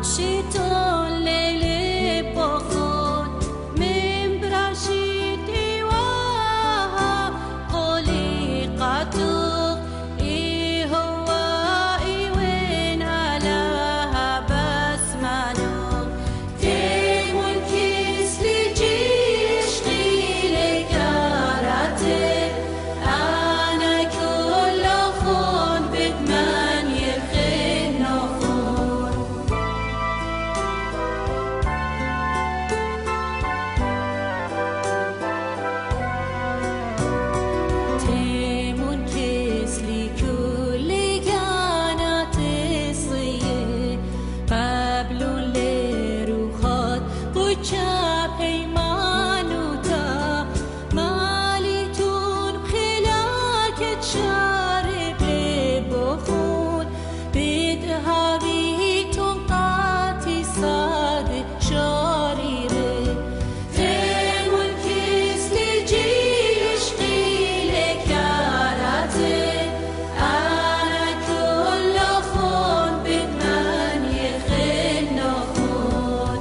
شیطان لیل بخون من برشیدی و قولی قطوق ای هوا ای وین علها بس منو تیمون کسلی جیش قیل کارته انا کل خون بد من یخین نخون تیمون کسلی کلی گانت صیه قبلون لروخات قچه پیمانوتا مالیتون خلاکت شارب بخون بدهاویتون قاتی صاد شاریره تیمون کسلی جیش قیل کارته انا کل خون بد من یخین نخون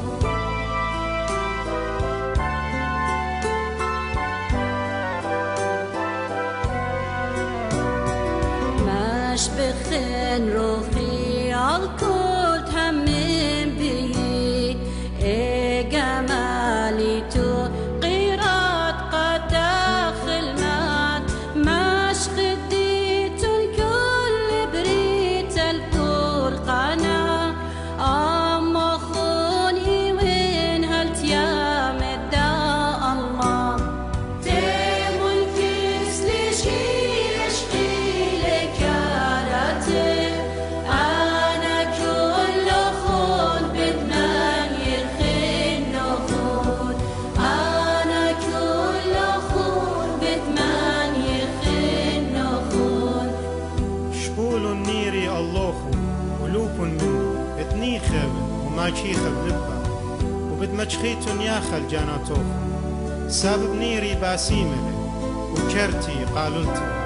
مش بخن روحي عالكل تمم بي اي جمالي تو قيرات قد داخل مات مش خديت الكل بريت الكل قناة اما خوني وين هالتيام الداء الله تيمون كسلي شيش قيل كارته انا كل خون بد من يخين نخون انا كل خون بد من يخين نخون شبول النيري اللوخو قلوب مني اتنيخب وما شيخب لبا وبدمجخيتن ياخل جاناتوخ سبب نيري باسيمه وكرتي قالولتي